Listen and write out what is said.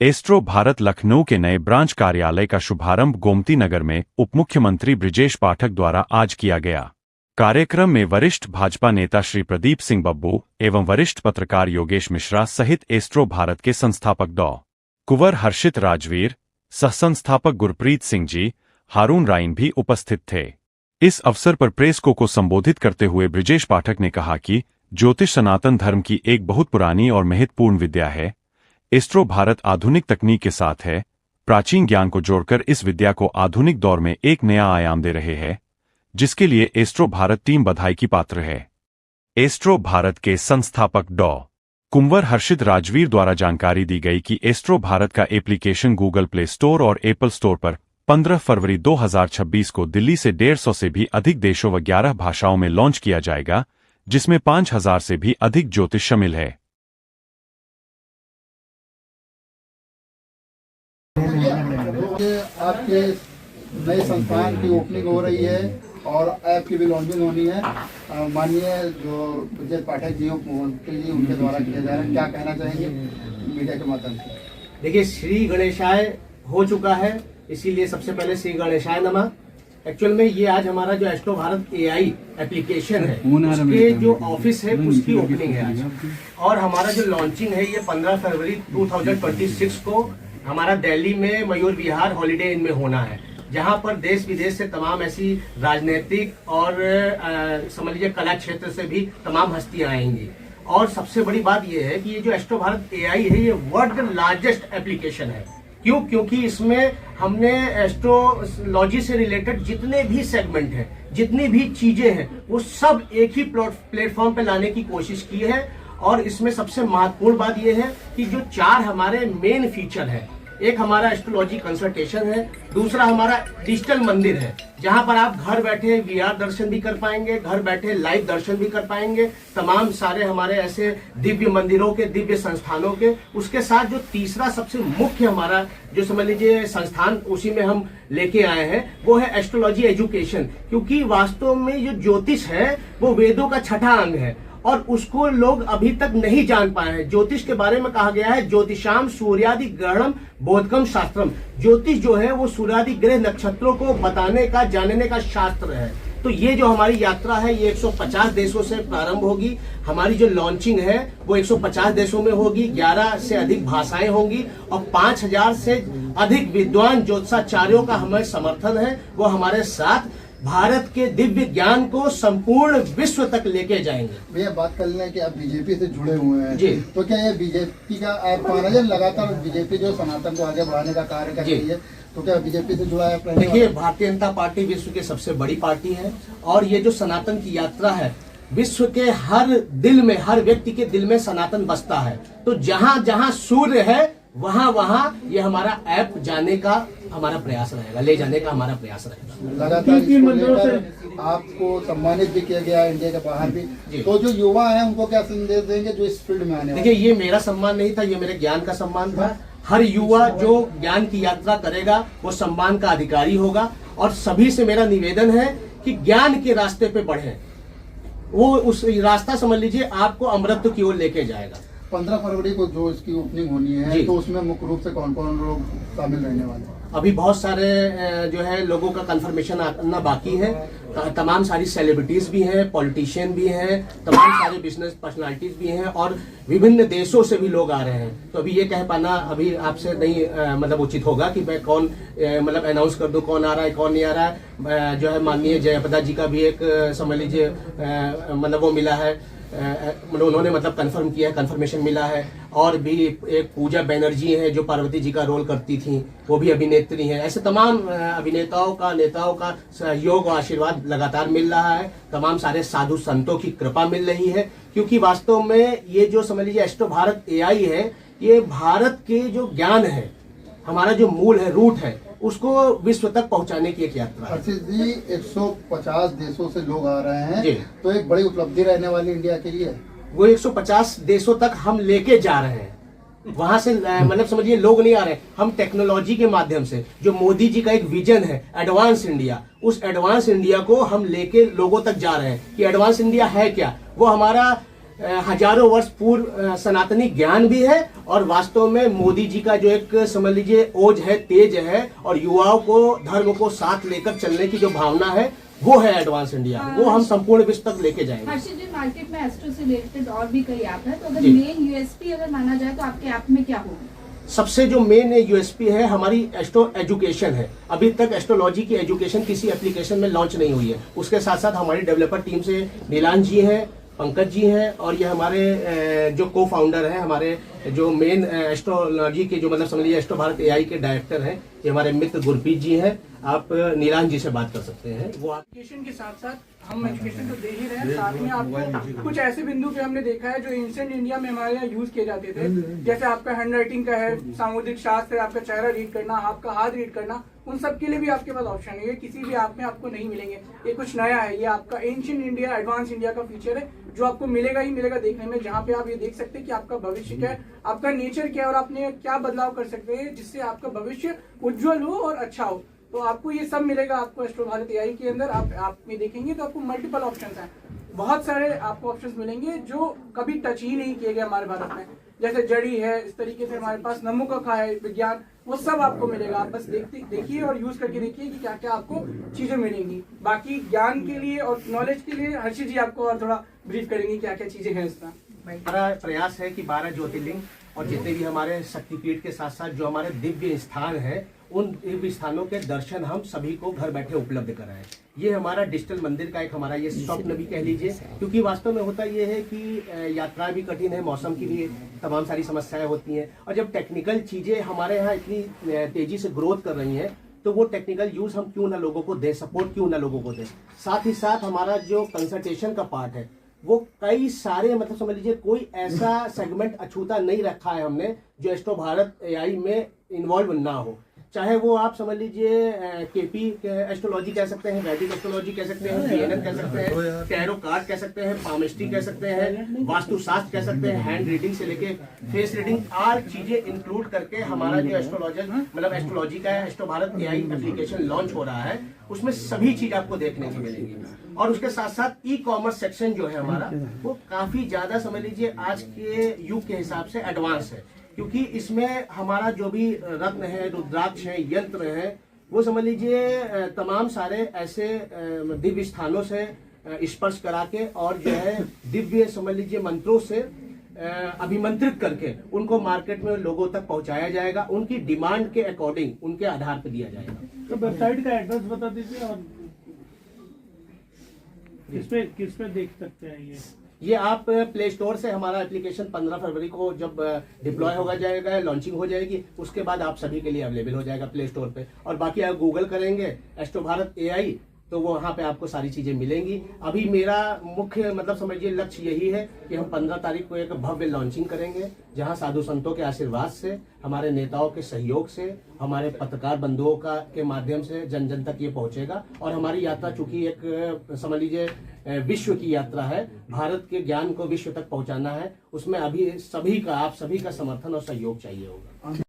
Astro Bharat Lucknow के नए branch कार्यालय का शुभारंभ गोमती नगर में उप मुख्यमंत्री बृजेश पाठक द्वारा आज किया गया। कार्यक्रम में वरिष्ठ भाजपा नेता श्री प्रदीप सिंह बब्बू एवं वरिष्ठ पत्रकार योगेश मिश्रा सहित एस्ट्रो भारत के संस्थापक डॉ. कुंवर हर्षित राजवीर, सह संस्थापक गुरप्रीत सिंह जी, हारून राइन भी उपस्थित थे। इस अवसर पर प्रेस को संबोधित करते हुए बृजेश पाठक ने कहा कि ज्योतिष सनातन धर्म की एक बहुत पुरानी और महत्वपूर्ण विद्या है। एस्ट्रो भारत आधुनिक तकनीक के साथ है, प्राचीन ज्ञान को जोड़कर इस विद्या को आधुनिक दौर में एक नया आयाम दे रहे हैं, जिसके लिए एस्ट्रो भारत टीम बधाई की पात्र है। एस्ट्रो भारत के संस्थापक डॉ. कुंवर हर्षित राजवीर द्वारा जानकारी दी गई कि एस्ट्रो भारत का एप्लीकेशन गूगल प्ले स्टोर और एप्पल स्टोर पर 15 फरवरी 2026 को दिल्ली से 150 से भी अधिक देशों व 11 भाषाओं में लॉन्च किया जाएगा, जिसमें 5000 से भी अधिक ज्योतिष शामिल है। आपके नए संस्थान की ओपनिंग हो रही है और ऐप की भी लॉन्चिंग होनी है। माननीय जो बृजेश पाठक जी उनके द्वारा किया जा रहा है, क्या कहना चाहेंगे मीडिया के माध्यम से? देखिए, श्री गणेशाय हो चुका है, इसीलिए सबसे पहले श्री गणेशाय नमः। एक्चुअल में ये आज हमारा जो एस्ट्रो भारत AI एप्लीकेशन है उसके जो ऑफिस है उसकी ओपनिंग है आज, और हमारा जो लॉन्चिंग है ये 15 फरवरी 2026 को हमारा दिल्ली में मयूर विहार हॉलिडे इन में होना है, जहां पर देश विदेश से तमाम ऐसी राजनीतिक और समझ लीजिए कला क्षेत्र से भी तमाम हस्तियां आएंगी। और सबसे बड़ी बात यह है कि ये जो एस्ट्रो भारत AI है ये वर्ल्ड लार्जेस्ट एप्लीकेशन है। क्यों? क्योंकि इसमें हमने एस्ट्रोलॉजी से रिलेटेड जितने भी सेगमेंट हैं, जितनी भी चीजें हैं, वो सब एक ही प्लेटफॉर्म पे लाने की कोशिश की है। और इसमें सबसे महत्वपूर्ण बात यह है कि जो 4 हमारे मेन फीचर है, एक हमारा एस्ट्रोलॉजी कंसल्टेशन है, दूसरा हमारा डिजिटल मंदिर है जहां पर आप घर बैठे VR दर्शन भी कर पाएंगे, घर बैठे लाइव दर्शन भी कर पाएंगे, तमाम सारे हमारे ऐसे दिव्य मंदिरों के, दिव्य संस्थानों के। उसके साथ जो तीसरा सबसे मुख्य हमारा जो समझ लीजिए संस्थान उसी में हम लेके आए हैं वो है एस्ट्रोलॉजी एजुकेशन। क्योंकि वास्तव में जो ज्योतिष है वो वेदों का छठा अंग है और उसको लोग अभी तक नहीं जान पाए हैं। ज्योतिष के बारे में कहा गया है ज्योतिषाम सूर्यादि ग्रहणम बोधकम शास्त्रम। ज्योतिष जो है वो सूर्यादि ग्रह नक्षत्रों को बताने का, जानने का शास्त्र है। तो ये जो हमारी यात्रा है ये 150 देशों से प्रारंभ होगी। हमारी जो लॉन्चिंग है वो 150 देशों में होगी, 11 से अधिक भाषाएं होंगी और 5000 से अधिक विद्वान ज्योतिषाचार्यों का हमें समर्थन है। वो हमारे साथ भारत के दिव्य ज्ञान को संपूर्ण विश्व तक लेके जाएंगे। भैया, बात कर लें कि आप बीजेपी से जुड़े हुए हैं जी, तो क्या ये बीजेपी का आप लगातार बीजेपी जो सनातन को आगे बढ़ाने का कार्य कर रही है, तो क्या बीजेपी से जुड़ा है? देखिए, भारतीय जनता पार्टी विश्व की सबसे बड़ी पार्टी है और ये जो सनातन की यात्रा है विश्व के हर दिल में, हर व्यक्ति के दिल में सनातन बसता है। तो जहां जहां सूर्य है वहां वहां ये हमारा ऐप जाने का हमारा प्रयास रहेगा, ले जाने का हमारा प्रयास रहेगा। लगातार इसको लेकर आपको सम्मानित भी किया गया इंडिया के बाहर भी, तो जो युवा है उनको क्या संदेश देंगे जो इस फील्ड में आने? देखिए, ये मेरा सम्मान नहीं था, ये मेरे ज्ञान का सम्मान था। हर युवा जो ज्ञान की यात्रा करेगा वो सम्मान का अधिकारी होगा और सभी से मेरा निवेदन है कि ज्ञान के रास्ते पे बढ़े। वो उस रास्ता समझ लीजिए आपको अमृत की ओर लेके जाएगा। 15 फरवरी को जो इसकी ओपनिंग होनी है तो उसमें मुख्य रूप से कौन कौन लोग शामिल रहने वाले हैं? अभी बहुत सारे जो है लोगों का कंफर्मेशन आना बाकी है। तमाम सारी सेलिब्रिटीज भी हैं, पॉलिटिशियन भी हैं, तमाम सारे बिजनेस पर्सनालिटीज भी हैं और विभिन्न देशों से भी लोग आ रहे हैं। तो अभी ये कह पाना अभी आपसे नहीं मतलब उचित होगा कि मैं कौन मतलब अनाउंस कर दूं कौन आ रहा है कौन नहीं आ रहा है। जो है माननीय जयप्रदा जी का भी एक समझ लीजिए मतलब वो मिला है, मतलब उन्होंने मतलब कंफर्म किया है, कंफर्मेशन मिला है। और भी एक पूजा बैनर्जी है जो पार्वती जी का रोल करती थी, वो भी अभिनेत्री हैं। ऐसे तमाम अभिनेताओं का, नेताओं का सहयोग और आशीर्वाद लगातार मिल रहा है। तमाम सारे साधु संतों की कृपा मिल रही है। क्योंकि वास्तव में ये जो समझ लीजिए एस्ट्रो भारत AI है, ये भारत के जो ज्ञान है, हमारा जो मूल है, रूट है, उसको विश्व तक पहुंचाने की एक यात्रा है। हर्षित जी, 150 देशों से लोग आ रहे हैं तो एक बड़ी उपलब्धि रहने वाली इंडिया के लिए। वो 150 देशों तक हम लेके जा रहे हैं। वहां से मतलब समझिए लोग नहीं आ रहे, हम टेक्नोलॉजी के माध्यम से, जो मोदी जी का एक विजन है एडवांस इंडिया, उस एडवांस इंडिया को हम लेके लोगों तक जा रहे हैं। कि एडवांस इंडिया है क्या? वो हमारा हजारों वर्ष पूर्व सनातनी ज्ञान भी है, और वास्तव में मोदी जी का जो एक समझ लीजिए ओज है, तेज है, और युवाओं को धर्म को साथ लेकर चलने की जो भावना है वो है एडवांस इंडिया। वो हम संपूर्ण विश्व तक लेके जाएंगे। हर्षित जी, मार्केट में एस्ट्रो से रिलेटेड और भी कई ऐप है, तो अगर जी। मेन यूएसपी अगर माना जाए तो आपके ऐप में क्या होगी? सबसे जो मेन यूएसपी है हमारी एस्ट्रो एजुकेशन है। अभी तक एस्ट्रोलॉजी की एजुकेशन किसी एप्लीकेशन में लॉन्च नहीं हुई है। उसके साथ साथ हमारी डेवलपर टीम से नीलांश जी हैं, पंकज जी हैं, और ये हमारे जो को फाउंडर हैं, हमारे जो मेन एस्ट्रोलॉजी के जो मतलब समझ लीजिए एस्ट्रो भारत एआई के डायरेक्टर हैं, ये हमारे मित्र गुरप्रीत जी हैं। आप नीलांश जी से बात कर सकते हैं। वो आप एजुकेशन के साथ साथ हम एजुकेशन तो दे ही रहे हैं, साथ में आपको कुछ ऐसे बिंदु पे हमने देखा है जो एंशिएंट इंडिया में हमारे यहाँ यूज किए जाते थे, जैसे आपका हैंड राइटिंग का है, सामुद्रिक शास्त्र है, आपका चेहरा रीड करना, आपका हाथ रीड करना, उन सब के लिए भी आपके पास ऑप्शन है। ये किसी भी ऐप में आपको नहीं मिलेंगे, ये कुछ नया है। ये आपका एंशिएंट इंडिया एडवांस इंडिया का फीचर है जो आपको मिलेगा ही मिलेगा देखने में, जहाँ पे आप ये देख सकते हैं कि आपका भविष्य क्या है, आपका नेचर क्या है, और आपने क्या बदलाव कर सकते हैं जिससे आपका भविष्य उज्जवल हो और अच्छा हो। तो आपको ये सब मिलेगा आपको एस्ट्रो भारत एआई के अंदर। आप में देखेंगे तो आपको मल्टीपल ऑप्शंस हैं, बहुत सारे आपको ऑप्शंस मिलेंगे जो कभी टच ही नहीं किए गए हमारे भारत में। जैसे जड़ी है, इस तरीके से हमारे पास नमो कखा है, विज्ञान, वो सब आपको मिलेगा। आप बस देखिए और यूज करके देखिए कि क्या क्या आपको चीजें मिलेंगी। बाकी ज्ञान के लिए और नॉलेज के लिए हर्षित जी आपको और थोड़ा ब्रीफ करेंगे क्या क्या चीजें हैं इसका। हमारा प्रयास है कि 12 ज्योतिर्लिंग और जितने भी हमारे शक्तिपीठ के साथ साथ जो हमारे दिव्य स्थान है, उन दिव्य स्थानों के दर्शन हम सभी को घर बैठे उपलब्ध कराएं। ये हमारा डिजिटल मंदिर का एक हमारा ये स्वप्न भी कह लीजिए, क्योंकि वास्तव में होता ये है कि यात्रा भी कठिन है, मौसम की भी तमाम सारी समस्याएं होती हैं, और जब टेक्निकल चीजें हमारे यहाँ इतनी तेजी से ग्रोथ कर रही हैं तो वो टेक्निकल यूज हम क्यों ना लोगों को दें, सपोर्ट क्यों ना लोगों को दें। साथ ही साथ हमारा जो कंसल्टेशन का पार्ट है वो कई सारे मतलब समझ लीजिए कोई ऐसा सेगमेंट अछूता नहीं रखा है हमने जो एस्ट्रो भारत एआई में इन्वॉल्व ना हो। चाहे वो आप समझ लीजिए केपी एस्ट्रोलॉजी कह सकते हैं, वैदिक एस्ट्रोलॉजी कह सकते हैं, पीएनएन कह सकते हैं, टैरो कार्ड कह सकते हैं, पामिस्ट्री कह सकते हैं, वास्तुशास्त्र कह सकते हैं, हैंड रीडिंग से लेके फेस रीडिंग, आर चीजें इंक्लूड करके हमारा जो एस्ट्रोलॉजर मतलब एस्ट्रोलॉजी का astro Bharat AI application launch हो रहा है, उसमें सभी चीज आपको देखने की मिलेगी। और उसके साथ साथ ई कॉमर्स सेक्शन जो है हमारा वो काफी ज्यादा समझ लीजिए आज के युग के हिसाब से एडवांस है, क्योंकि इसमें हमारा जो भी रत्न है, रुद्राक्ष है, यंत्र है, वो समझ लीजिए तमाम सारे ऐसे दिव्य स्थानों से स्पर्श करा के और जो है दिव्य समझ लीजिए मंत्रों से अभिमंत्रित करके उनको मार्केट में लोगों तक पहुंचाया जाएगा, उनकी डिमांड के अकॉर्डिंग उनके आधार पर दिया जाएगा। तो वेबसाइट का एड्रेस बता दीजिए और किस पे देख सकते हैं ये आप प्ले स्टोर से हमारा एप्लीकेशन 15 फरवरी को जब डिप्लॉय होगा जाएगा, लॉन्चिंग हो जाएगी, उसके बाद आप सभी के लिए अवेलेबल हो जाएगा प्ले स्टोर पे। और बाकी आप गूगल करेंगे एस्ट्रो भारत एआई तो वो वहाँ पे आपको सारी चीजें मिलेंगी। अभी मेरा मुख्य मतलब समझिए लक्ष्य यही है कि हम 15 तारीख को एक भव्य लॉन्चिंग करेंगे, जहाँ साधु संतों के आशीर्वाद से, हमारे नेताओं के सहयोग से, हमारे पत्रकार बंधुओं का के माध्यम से जन जन तक ये पहुंचेगा। और हमारी यात्रा चूंकि एक समझ लीजिए विश्व की यात्रा है, भारत के ज्ञान को विश्व तक पहुंचाना है, उसमें अभी सभी का आप सभी का समर्थन और सहयोग चाहिए होगा।